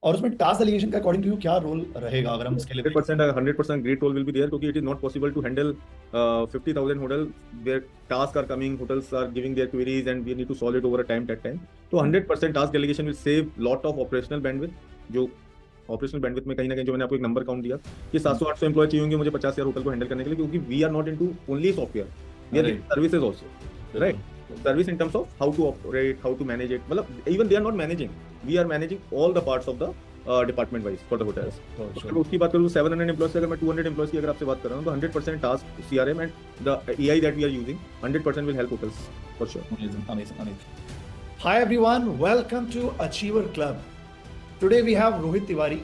और उसमें task delegation का अकॉर्डिंग टू यू क्या रोल रहेगा अगर हम इसके लिए 100% great role will be there क्योंकि it is not possible to handle 50,000 hotels. Their tasks are coming, hotels are giving their queries and we need to solve it over a time that time. तो 100% task delegation will save lot of operational bandwidth. जो operational bandwidth में कहीं ना कहीं जो मैंने आपको एक नंबर काउंट दिया कि 700-800 एम्प्लॉय चाहिए होंगे मुझे 50,000 होटल को हैंडल करने के लिए, क्योंकि we are not into only software, we are services also, right? Service in terms of how to operate, how to manage it, मतलब even they are not managing, we are managing all the parts of the department wise for the hotels. अगर उसकी बात करूँ 700 employ से अगर मैं 200 employees की अगर आपसे बात कर रहा हूँ तो 100% task CRM and the AI that we are using 100% will help hotels for sure. Amazing. Hi everyone, welcome to Achiever Club. Today we have Rohit Tiwari,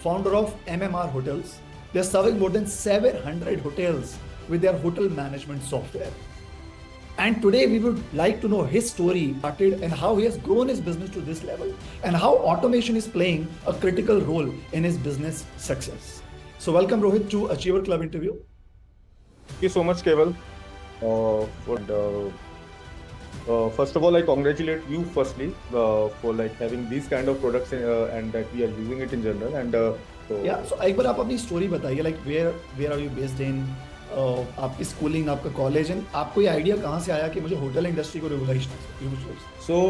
founder of MMR Hotels. They are serving more than 700 hotels with their hotel management software. And today we would like to know his story started and how he has grown his business to this level and how automation is playing a critical role in his business success. So welcome Rohit to Achiever Club interview. Thank you so much, Keval. First of all, I congratulate you firstly for like having these kind of products and that we are using it in general. And so एक बार आप अपनी story बताइए, like where are you based in, आपकी schooling, आपका college, and आपको ये idea कहाँ से आया कि मुझे होटल इंडस्ट्री को regularise. So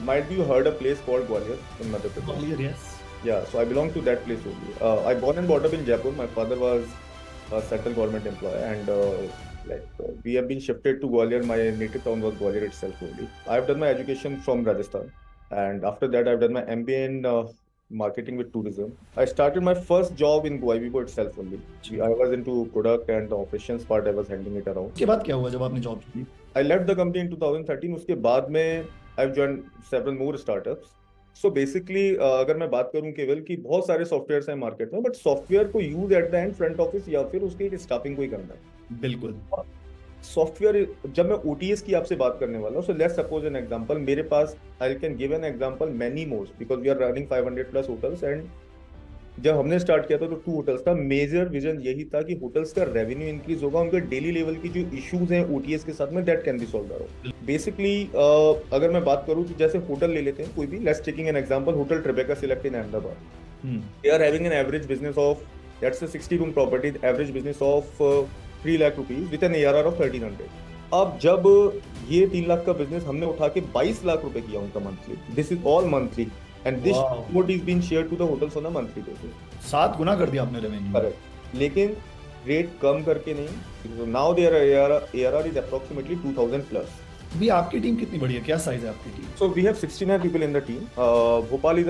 might be you heard a place called Gwalior in Madhya Pradesh? Gwalior, yes. Yeah, so I belong to that place only. I born and brought up in Jaipur. My father was a central government employee, and we have been shifted to Gwalior. My native town was Gwalior itself only. I've done my education from Rajasthan, and after that I've done my MBA in marketing with tourism. I started my first job in Goibibo itself only. I was into product and the operations part. I was handling it around. उसके बाद क्या हुआ जब आपने job की? I left the company in 2013. उसके बाद में I've joined several more startups. So basically अगर मैं बात करूं केवल कि बहुत सारे सॉफ्टवेयर्स हैं मार्केट में, बट सॉफ्टवेयर को use at the end front office या फिर उसकी स्टाफिंग को ही करना है। बिल्कुल। सॉफ्टवेयर जब मैं OTS की आपसे बात करने वाला हूँ, so let's suppose an example, मेरे पास I can give an example many more because we are running 500 plus hotels. And जब हमने स्टार्ट किया था तो 2 होटल्स था। मेजर विजन यही था कि होटल्स का रेवेन्यू इंक्रीज होगा, उनके डेली लेवल की जो इश्यूज हैं OTS के साथ में that can be solve. Basically अगर मैं बात करूं तो जैसे होटल ले लेते हैं कोई भी, let's taking an example hotel Tribeca Select in Ahmedabad. They are having an average business of that's a 60 room property, average business of 3 lakh rupees with an ARR of 1300। अब जब ये 3 लाख का बिजनेस हमने उठा के 22 लाख रुपए किया उनका monthly, this is all monthly, and this what is being shared to the hotels on a monthly basis. 7 गुना कर दिया आपने रेवेन्यू। करेक्ट, लेकिन रेट कम करके नहीं। so now their ARR is approximately 2000 plus. भी आपकी टीम कितनी बड़ी है, क्या साइज है आपकी team? So we have 69 people in the team. Bhopal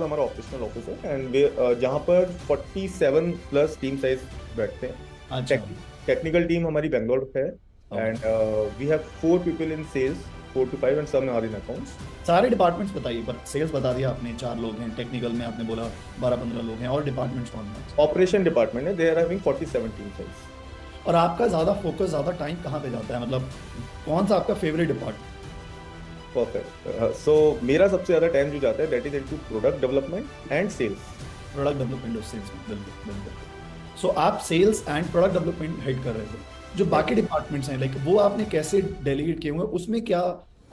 हमारा ऑपरेशनल ऑफिस है, एंड जहाँ पर 47 प्लस टीम साइज बैठते हैं। टेक्निकल टीम हमारी बेंगलोर है, and we have 4 people in sales, 4 to 5 and some are in accounts. सारे डिपार्टमेंट्स बताइए, पर सेल्स बता दिया आपने 4 लोग हैं, टेक्निकल में आपने बोला 12-15 लोग हैं, और डिपार्टमेंट्स कौन हैं? ऑपरेशन डिपार्टमेंट है, they are having 47 team size. और आपका ज्यादा फोकस, ज्यादा टाइम कहाँ पे जाता है, मतलब कौन सा आपका फेवरेट डिपार्टमेंट? परफेक्ट। सो मेरा सबसे ज्यादा टाइम जो जाता है that is into product development and sales. Product development और सेल्स, बिल्कुल। सो आप sales and product development head कर रहे थे। जो बाकी डिपार्टमेंट्स हैं, लाइक वो आपने कैसे डेलीगेट किए हुए हैं, उसमें क्या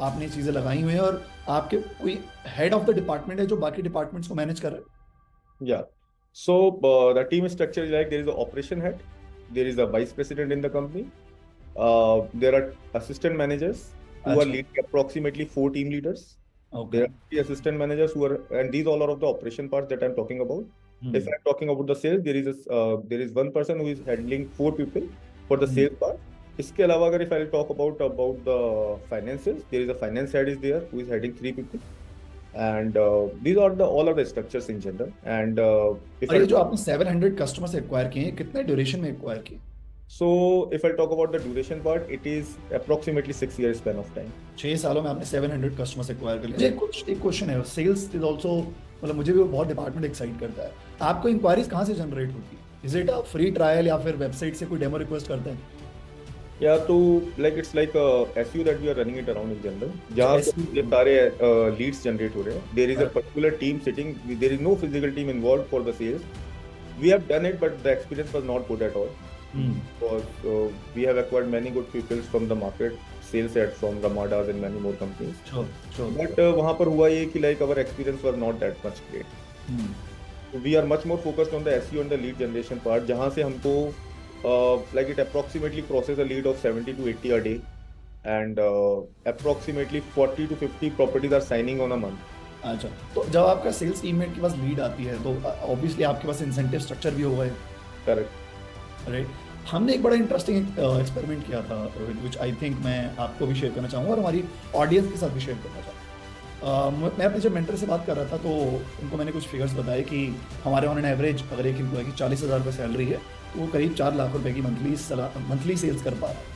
आपने चीजें लगाई हुई हैं, और आपके कोई हेड ऑफ द डिपार्टमेंट है जो बाकी डिपार्टमेंट्स को मैनेज कर रहा है? या so the team structure is like, there is a operation head, there is a vice president in the company, there are assistant managers who are leading approximately 4 team leaders. Okay. There are 3 assistant managers who are, and these all are of the operation parts that I'm talking about. If I'm talking about the sales, there is one person who is handling 4 people for the sales part. इसके अलावा अगर if I'll talk about the finances, there is a finance head is there who is heading 3 people, and these are all of the structures in general. And if ये जो आपने 700 customers acquire किए हैं, कितने duration में acquire किए? So if I talk about the duration part, it is approximately 6 years span of time. 6 सालों में आपने 700 कस्टमर्स एक्वायर कर लिए। एक क्वेश्चन है, सेल्स इज आल्सो, मतलब मुझे भी वो बहुत डिपार्टमेंट एक्साइट करता है। आपको इंक्वायरीज कहाँ से जनरेट होती है? Is it a free trial या फिर वेबसाइट से कोई डेमो रिक्वेस्ट करते हैं? या तो like it's like SEO that we are running it around in general, जहाँ से सारे लीड्स जनरेट हो रहे हैं। There is a particular team sitting, there is no physical team involve for the sales. We have done it but the experience was not good at all, because we have acquired many good people from the market, sales head from Ramadas and many more companies. Sure. But वहाँ पर हुआ ये कि like our experience was not that much great. We are much more focused on the SEO and the lead generation part, जहाँ से हमको like it approximately process a lead of 70 to 80 a day, and approximately 40 to 50 properties are signing on a month. अच्छा, तो जब आपका sales teammate के पास lead आती है तो ऑब्वियसली आपके पास इंसेंटिव स्ट्रक्चर भी होगा, Correct. राइट? हमने एक बड़ा इंटरेस्टिंग एक्सपेरिमेंट किया था विच आई थिंक मैं आपको भी शेयर करना चाहूँगा और हमारी ऑडियंस के साथ भी शेयर करना चाहूँगा। मैं अपने जब मेंटर से बात कर रहा था तो उनको मैंने कुछ फिगर्स बताए कि हमारे ऑन एन एवरेज अगर एक एम्प्लॉय की 40,000 रुपये सैलरी है तो वो करीब 4 लाख रुपए की मंथली सेल्स कर पा रहा है।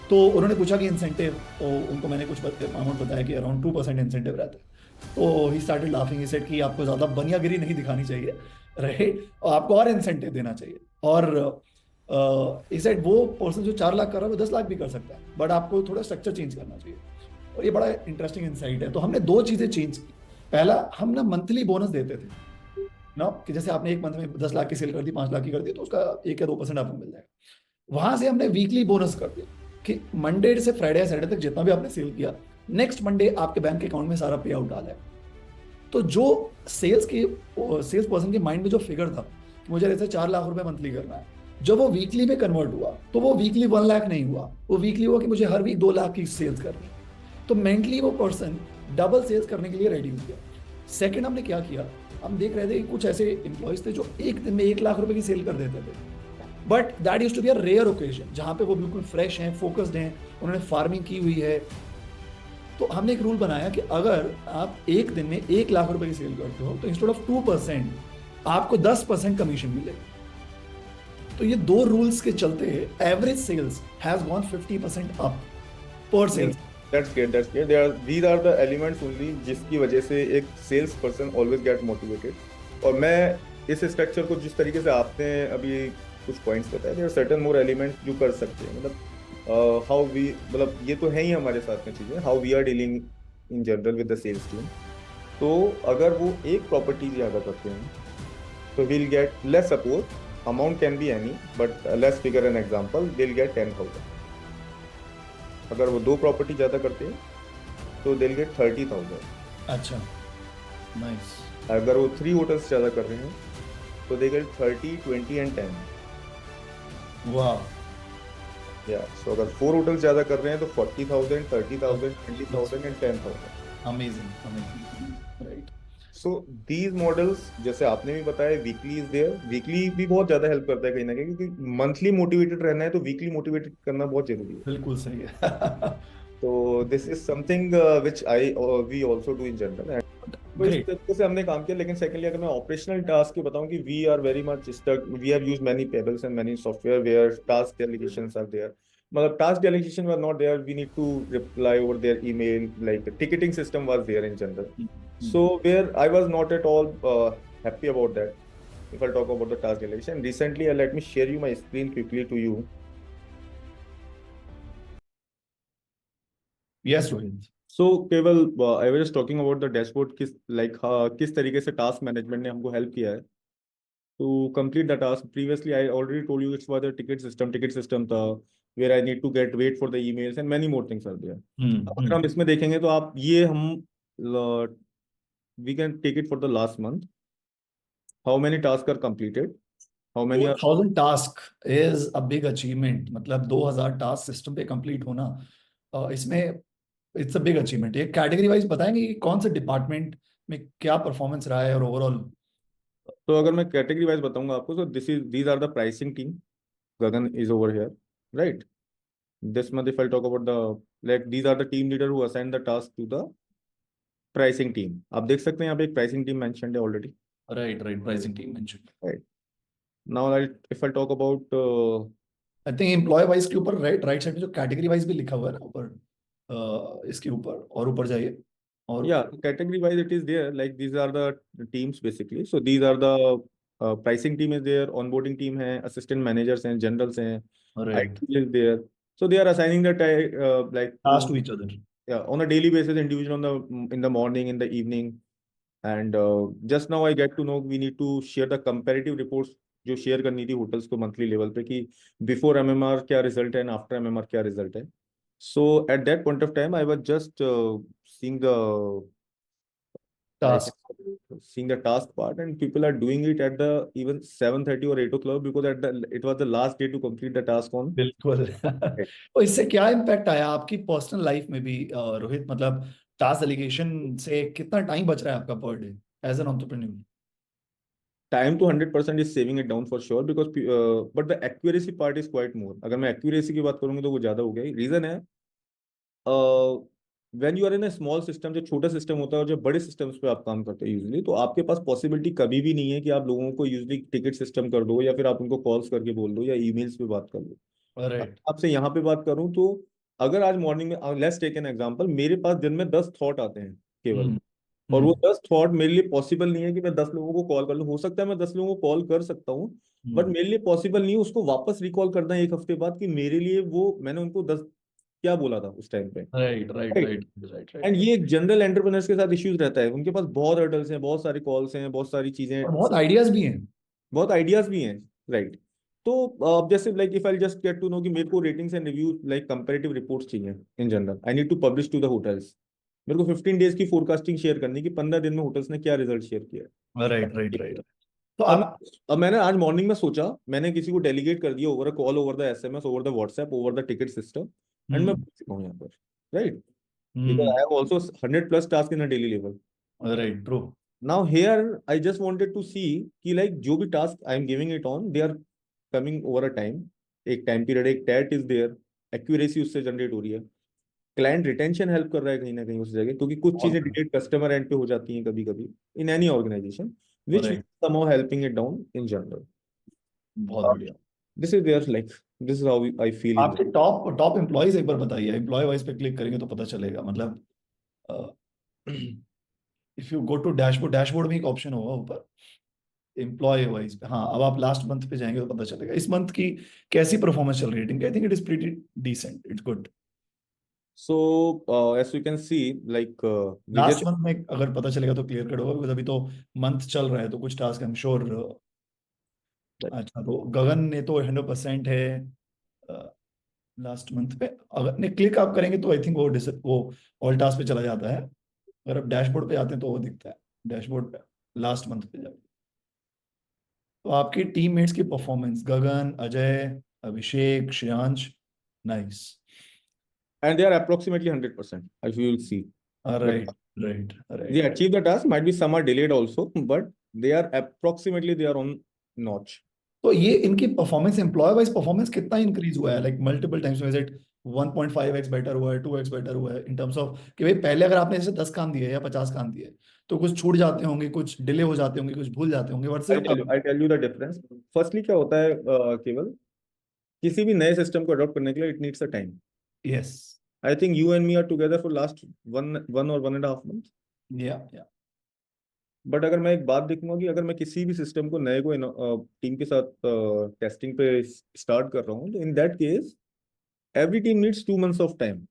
तो उन्होंने पूछा कि इंसेंटिव, तो उनको मैंने कुछ अमाउंट बताया कि अराउंड 2% इंसेंटिव रहता है। तो he started laughing, he said कि आपको ज़्यादा बनियागिरी नहीं दिखानी चाहिए, राइट, और आपको और इंसेंटिव देना चाहिए। और ही सेड वो पर्सन जो 4 लाख कर रहा है वो 10 लाख भी कर सकता है, बट आपको थोड़ा स्ट्रक्चर चेंज करना चाहिए। और ये बड़ा इंटरेस्टिंग इंसाइट है। तो हमने दो चीज़ें चेंज की। पहला, हम ना मंथली बोनस देते थे ना, कि जैसे आपने एक मंथ में 10 लाख की सेल कर दी, 5 लाख की कर दी, तो उसका 1 या 2% आपको मिल जाएगा। वहां से हमने वीकली बोनस कर दिया कि मंडे से फ्राइडे या सैटरडे तक जितना भी आपने सेल किया, नेक्स्ट मंडे आपके बैंक अकाउंट में सारा पे आउट डाला है। तो जो सेल्स पर्सन के माइंड में जो फिगर था कि मुझे ऐसे 4 लाख रुपए मंथली करना है, जब वो वीकली में कन्वर्ट हुआ तो वो वीकली 1 लाख नहीं हुआ, वो वीकली हुआ कि मुझे हर वीक 2 लाख की सेल्स करनी है। तो मेंटली वो पर्सन डबल सेल्स करने के लिए रेडी हो गया। सेकंड, हमने क्या किया, हम देख रहे थे कि कुछ ऐसे एम्प्लॉयज थे जो एक दिन में 1 लाख रुपए की सेल कर देते थे, but that use to be a rare occasion जहां पे वो बिल्कुल फ्रेश हैं, फोकस्ड हैं, उन्होंने फार्मिंग की हुई है। तो हमने एक रूल बनाया कि अगर आप एक दिन में 1 लाख रुपए की सेल करते हो तो इंस्टेड ऑफ 2% आपको 10% कमीशन मिलेगा। तो ये दो रूल्स के चलते average sales has gone 50% up पर sales. That's great. That's great. These are the elements only जिसकी वजह से एक sales person always get motivated. और मैं इस स्ट्रक्चर को जिस तरीके से आपने अभी कुछ पॉइंट्स बताए, there are certain more elements जो कर सकते हैं। मतलब हाउ वी, मतलब ये तो है ही हमारे साथ में चीज़ें, how we are dealing in general with the sales team. तो अगर वो एक प्रॉपर्टी ज़्यादा करते हैं तो will get less support, amount can be any, but let's figure an example, will get 10,000। अगर वो 2 प्रॉपर्टी ज़्यादा करते हैं तो दिल गेट 30,000। अच्छा, नाइस। अगर वो 3 होटल्स ज़्यादा कर रहे हैं तो दे गेट 30, 20 एंड 10। वाह। या सो अगर 4 होटल्स ज़्यादा कर रहे हैं तो 40,000, 30,000, 20,000 and 10,000। Amazing, amazing, right. So these models, जैसे आपने भी बताया, वीकली इज देयर। वीकली भी बहुत ज़्यादा हेल्प करता है कहीं ना कहीं, क्योंकि मंथली मोटिवेटेड रहना है तो वीकली मोटिवेटेड करना बहुत जरूरी है। बिल्कुल सही है। तो this is something which I we also do in general. तो इस ग्रेट। तरीके से हमने काम किया। लेकिन सेकेंडली अगर मैं ऑपरेशनल टास्क की बताऊं, कि we are very much stuck, we have used many pebbles and many software where task delegations are there. मतलब task delegation was not there, we need to reply over their email, like the ticketing system was there in general. So where I was not at all happy about that, if I talk about the task delegation recently, let me share you my screen quickly to you. Yes Rohit. So केवल I was just talking about the dashboard, किस like किस तरीके से task management ने हमको help किया है to complete the task. Previously I already told you it's for the ticket system था, where I need to get wait for the emails and many more things are there. अगर हम इसमें देखेंगे तो आप ये हम we can take it for the last month, how many tasks are completed, how many are 2000 task is a big achievement. मतलब 2000 task system पे कंप्लीट होना, इसमें इट्स अ बिग अचीवमेंट। ये कैटेगरी वाइज बताएंगे कि कौन से डिपार्टमेंट में क्या परफॉर्मेंस रहा है और ओवरऑल। तो अगर मैं कैटेगरी वाइज बताऊंगा आपको, तो these are the pricing team. Gagan is over here, right? This month if I talk about the, like these are the team leader who assigned the task to the pricing team. आप देख सकते हैं यहाँ पे एक pricing team mentioned है already. Right, right, pricing team mention. Right. Now if I talk about I think employ wise के ऊपर राइट राइट साइड में जो कैटेगरी वाइज भी लिखा हुआ है ना ऊपर, इसके ऊपर और ऊपर जाइए। और yeah, category wise it is there, like these are the teams basically. So these are the pricing team is there, onboarding team है, assistant managers हैं, generals हैं, right, IT is there. So they are assigning the like task to, to each other. yeah, on a daily basis, individual on the in the morning, in the evening. And just now I get to know we need to share the comparative reports जो share करनी थी hotels को monthly level पे, कि before MMR क्या result है and after MMR क्या result है। So at that point of time I was just seeing the Task. seeing the task part, and people are doing it at the even 7:30 or 8 o'clock because it was the last day to complete the task on. बिल्कुल। तो इससे क्या impact आया आपकी personal life में भी रोहित? मतलब task delegation से कितना टाइम बच रहा है आपका per day as an entrepreneur? Time to 100% is saving it down for sure because but the accuracy part is quite more. अगर मैं accuracy की बात करूंगा तो वो ज्यादा हो गया। रीजन है when you are in a small system, जो छोटा सिस्टम होता है और जो बड़े सिस्टम्स पे आप काम करते हैं यूजुअली, तो आपके पास पॉसिबिलिटी कभी भी नहीं है कि आप लोगों को यूजुअली टिकट सिस्टम कर दो या फिर आप उनको कॉल्स करके बोल दो या ईमेल्स पे बात कर लो। राइट। आपसे यहाँ पे बात करूं तो अगर आज मॉर्निंग में, लेट्स टेक एन एग्जांपल, मेरे पास दिन में 10 थॉट आते हैं केवल, और वो 10 थॉट मेरे लिए पॉसिबल नहीं है कि मैं 10 लोगों को कॉल कर लूं। हो सकता है मैं 10 लोगों को कॉल कर सकता हूँ, बट मेरे लिए पॉसिबल नहीं है उसको वापस रिकॉल करना एक हफ्ते बाद कि मेरे लिए वो मैंने उनको 10 क्या बोला था उस टाइम पे। Right right right right. And ये एक जनरल एंटरप्रेन्योर्स के साथ इश्यूज रहता है, उनके पास बहुत हर्डल्स हैं, बहुत सारे कॉल्स हैं, बहुत सारी चीजें, और बहुत आइडियाज भी हैं। बहुत आइडियाज भी हैं। राइट। तो अब जैसे like if I just get to know कि मेरे को ratings and review like comparative reports चाहिए in general, I need to publish to the hotels. मेरे को 15 डेज की फोरकास्टिंग शेयर करनी कि 15 दिन में होटल्स ने क्या रिजल्ट शेयर किया। Right right right. तो अब आप अब मैंने आज मॉर्निंग में सोचा, मैंने किसी को डेलीगेट कर दिया over a call, over the SMS, over the WhatsApp, over the ticket system, and मैं पूछ चुका हूँ यहाँ पर। Right. Because I have also 100 plus task in a daily level. Right true. Now here I just wanted to see कि like जो भी task I am giving it on, they are coming over a time, एक time period, एक TAT is there, accuracy उससे generate हो रही है, client retention help कर रहा है कहीं ना कहीं उस जगह, क्योंकि कुछ चीजें डिटेक्ट कस्टमर एंड पे हो जाती हैं कभी कभी in any organisation, which is right. somehow helping it down in general. बहुत बढ़िया। This is their like, this is how I feel in आपके टॉप टॉप एम्प्लॉयज एक बार बताइए। एम्प्लॉय वाइज पे क्लिक करेंगे तो पता चलेगा। मतलब if you go to dashboard, dashboard में एक ऑप्शन होगा ऊपर एम्प्लॉय वाइज। हाँ, अब आप लास्ट मंथ पे जाएंगे तो पता चलेगा इस मंथ की कैसी परफॉर्मेंस चल रही है। I think it is pretty decent, it's good. So as you can see like last month में अगर पता चलेगा तो क्लियर कट होगा, बिकॉज अभी तो मंथ चल रहा है तो कुछ टास्क आई एम श्योर। अच्छा, तो गगन ने तो 100% है लास्ट मंथ पे। अगर ने क्लिक आप करेंगे तो आई थिंक वो ऑल टास्क पे चला जाता है। अगर आप डैशबोर्ड पे जाते हैं तो वो दिखता है डैशबोर्ड पे लास्ट मंथ पे जाके। तो आपकी टीममेट्स की performance, Gagan, Ajay, Abhishek, Shreyansh, nice. and they are approximately 100%, as you will see. Right right They right. achieve the task, might be some are delayed also, but they are approximately, they are on notch. तो ये इनकी performance, employ wise performance कितना increase हुआ है? Like multiple times में, it 1.5x better हुआ है, 2x better हुआ है इन टर्म्स ऑफ कि भाई पहले अगर आपने जैसे 10 काम दिए या 50 काम दिए तो कुछ छूट जाते होंगे, कुछ डिले हो जाते होंगे, कुछ भूल जाते होंगे versus I tell you the difference. Firstly क्या होता है केवल किसी भी नए सिस्टम को अडॉप्ट करने के लिए it needs a time. Yes I think you and me are together for last one or 1.5 months. या। बट अगर मैं एक बात देखूंगा कि अगर मैं किसी भी सिस्टम को नए को टीम के साथ टेस्टिंग पे स्टार्ट कर रहा हूँ, तो in that case every team needs 2 months of time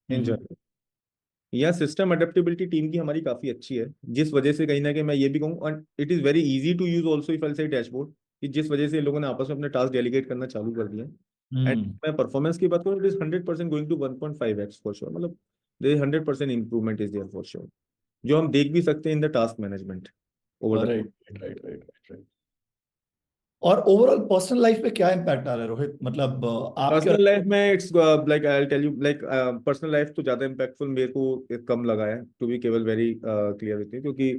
in general. यह सिस्टम अडेप्टेबिलिटी टीम की हमारी काफी अच्छी है, जिस वजह से कहीं ना कहीं मैं ये भी कहूँ, and it is very easy to use also if I say dashboard, कि जिस वजह से लोगों ने आपस में अपने टास्क डेलीगेट करना चालू कर दिए। एंड मैं परफॉर्मेंस की बात करूँ, it is 100% going to 1.5x for sure. मतलब there 100% improvement is there for sure, जो हम देख भी सकते हैं in the task management over the. Right right right right. और ओवरऑल पर्सनल लाइफ पे क्या इम्पैक्ट आ रहा है रोहित? मतलब आपके पर्सनल लाइफ में it's like I will tell you like personal life तो ज्यादा इम्पैक्टफुल मेरे को कम लगा है, टू बी केवल वेरी क्लियर विथ यू, क्योंकि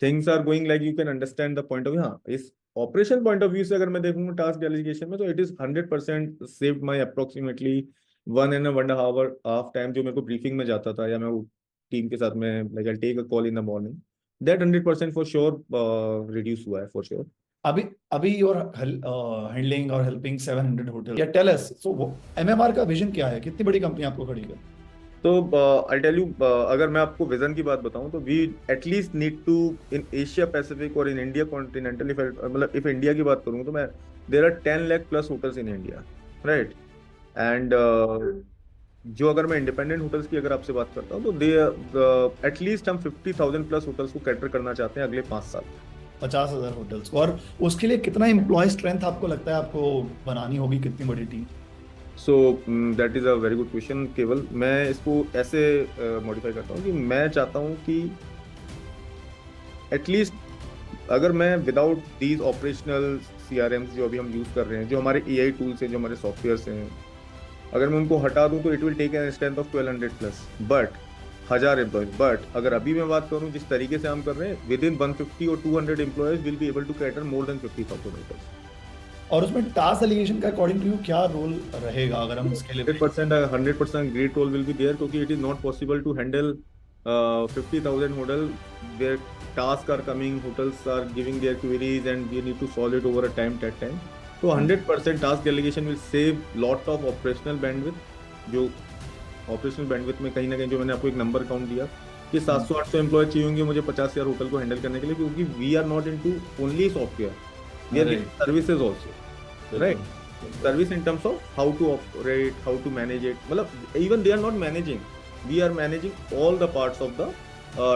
things are going like you can understand the point of view. हाँ, इस ऑपरेशन पॉइंट ऑफ व्यू से अगर मैं देखूंगा टास्क डेलीगेशन में, तो it is 100% saved my approximately 1.5 hour half time, जो मेरे को ब्रीफिंग में जाता था या मैं वो टीम के साथ में like I take a call in the morning, that 100% for sure reduce हुआ है फॉर श्योर। अभी अभी योर हैंडलिंग और हेल्पिंग 700 होटल, या टेल अस सो एमएमआर का विजन क्या है? कितनी बड़ी कंपनी आपको खड़ी है? तो आई टेल यू, अगर मैं आपको विजन की बात बताऊं तो we at least need to in Asia Pacific और इन इंडिया कॉन्टिनेंटल, मतलब इफ इंडिया की बात करूं तो मैं there are 10 lakh plus hotels in India, right. And जो अगर मैं इंडिपेंडेंट होटल्स की अगर आपसे बात करता हूं तो दे एटलीस्ट हम 50,000 प्लस होटल्स को कैटर करना चाहते हैं अगले 5 साल। 50,000 होटल्स को, और उसके लिए कितना एम्प्लॉय स्ट्रेंथ आपको लगता है आपको बनानी होगी? कितनी बड़ी team? So that is a very good question केवल। मैं इसको ऐसे मॉडिफाई करता हूँ कि मैं चाहता हूँ कि एटलीस्ट अगर मैं विदाउट दीज ऑपरेशनल CRMs जो अभी हम यूज़ कर रहे हैं, जो हमारे AI टूल्स हैं, जो हमारे सॉफ्टवेयर्स हैं, अगर मैं उनको हटा दूं तो it will take an strength of 1200 plus, but 1000 employees. But अगर अभी मैं बात करूं जिस तरीके से हम कर रहे हैं, विद इन 150 और 200 employees will be able to cater more than 50,000 workers. और उसमें टास्क एलिगेशन का अकॉर्डिंग टू यू क्या रोल रहेगा अगर हम इसके लिए 100% great role will be there, क्योंकि it is not possible to handle 50,000 hotel where tasks are coming, hotels are giving their queries and we need to solve it over a time that time. So 100% task delegation will save lot of operational bandwidth। जो operational bandwidth में कहीं ना कहीं जो मैंने आपको एक number count दिया कि 700-800 एम्प्लॉय चाहिए होंगे मुझे 50,000 होटल को हैंडल करने के लिए, क्योंकि we are not into only software, we are giving services also, right? Service in terms of how to operate, how to manage it, मतलब even they are not managing, we are managing all the parts of the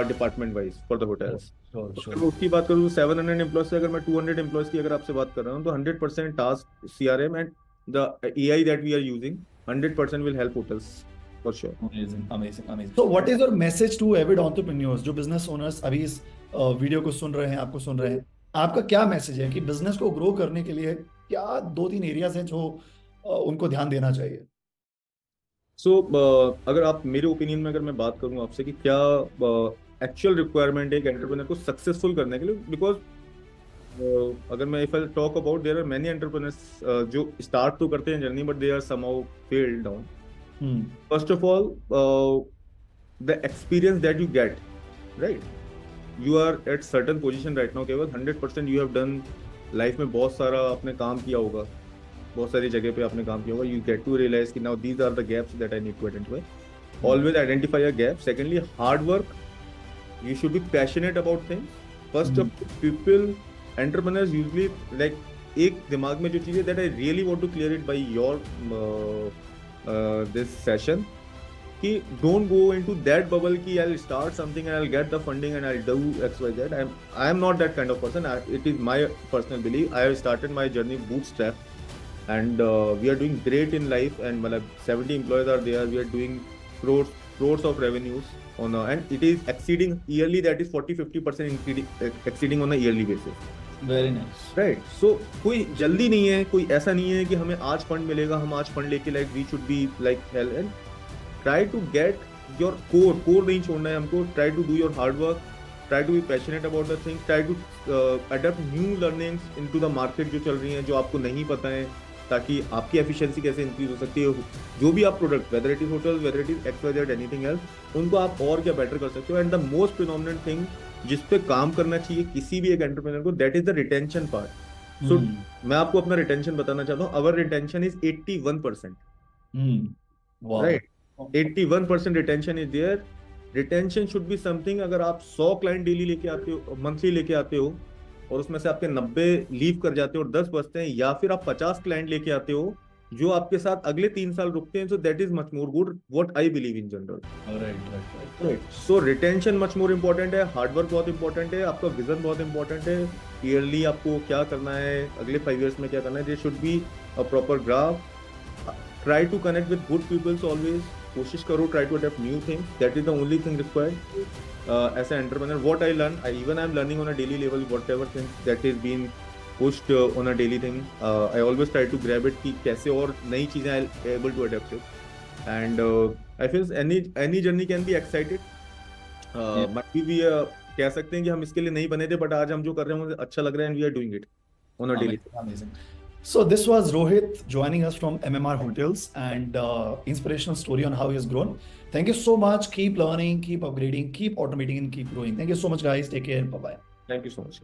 department wise for the hotels। sure. उसकी बात करूँ 700 employ से अगर मैं 200 employees की अगर आपसे बात कर रहा हूँ तो 100% task CRM and the AI that we are using 100% will help hotels for sure। Amazing। So what is your message to avid entrepreneurs, जो business owners अभी इस वीडियो को सुन रहे हैं, आपको सुन रहे हैं, आपका क्या मैसेज है कि बिजनेस को ग्रो करने के लिए क्या 2-3 एरियाज हैं जो उनको ध्यान देना चाहिए? सो अगर आप मेरे ओपिनियन में अगर मैं बात करूं आपसे कि क्या एक्चुअल रिक्वायरमेंट है एक एंटरप्रेन्योर को सक्सेसफुल करने के लिए, बिकॉज अगर मैं if I talk about there are many entrepreneurs जो स्टार्ट तो करते हैं journey but they are somehow failed down. First of all the experience that you get, right? You are at certain position right now केवल, 100% you have done life में बहुत सारा आपने काम किया होगा, बहुत सारी जगह पे आपने काम किया होगा। यू गेट टू रियलाइज कि now these are the gaps that I need to identify. Always identify a gap. Secondly hard work, you should be passionate about things. First of people entrepreneurs usually like एक दिमाग में जो चीज़ है that I really want to clear it by your this session कि don't go into that bubble कि I'll start something and I'll get the funding and I'll do XYZ। I am not that kind of person। It is my personal belief। I have started my journey bootstrap and we are doing great in life and 70 employees are there। We are doing crores of revenues on and it is exceeding yearly, that is 40-50% exceeding on a yearly basis। Very nice। Right। So कोई जल्दी नहीं है, कोई ऐसा नहीं है कि हमें आज फंड मिलेगा हम आज फंड लेके like we should be like hell and try to get your core नहीं छोड़ना है हमको। try to do your hard work, try to be passionate about the things, try to adapt new learnings into the market जो चल रही हैं, जो आपको नहीं पता है, ताकि आपकी एफिशिएंसी कैसे इंक्रीज हो सकती है। जो भी आप product whether it is hotel, whether it is XYZ anything else, उनको आप और क्या बेटर कर सकते हो। And the most predominant thing जिस पे काम करना चाहिए किसी भी एक एंटरप्रेन्योर को, that is the retention part. So मैं आपको अपना रिटेंशन बताना चाहता हूँ। Our retention is 81%। Right, 81% retention is there. Retention should be something, अगर आप 100 क्लाइंट डेली लेके आते हो, मंथली लेके आते हो, और उसमें से आपके 90 लीव कर जाते हो और 10 बचते हैं, या फिर आप 50 क्लाइंट लेके आते हो जो आपके साथ अगले 3 साल रुकते हैं, so that is much more good, what I believe in general. Right. So retention much more important है, हार्डवर्क बहुत इंपॉर्टेंट है, आपका विजन बहुत इंपॉर्टेंट है, ईयरली आपको क्या करना है, अगले 5 years में क्या करना है, there should be a proper graph. Try to connect with good peoples always, कोशिश करो, try to adapt new things, that is the only thing required as an entrepreneur। What I learn, even I'm learning on a daily level, whatever things that is being pushed on a daily thing, I always try to grab it कि कैसे और नई चीजें I'll able to adapt it, and I feel any journey can be excited। बाकी भी कह सकते हैं कि हम इसके लिए नहीं बने थे, बट आज हम जो कर रहे हैं मुझे अच्छा लग रहा है, and we are doing it on a daily। Amazing। So this was Rohit joining us from MMR Hotels and inspirational story on how he has grown. Thank you so much. Keep learning, keep upgrading, keep automating and keep growing. Thank you so much guys. Take care. Bye bye. Thank you so much।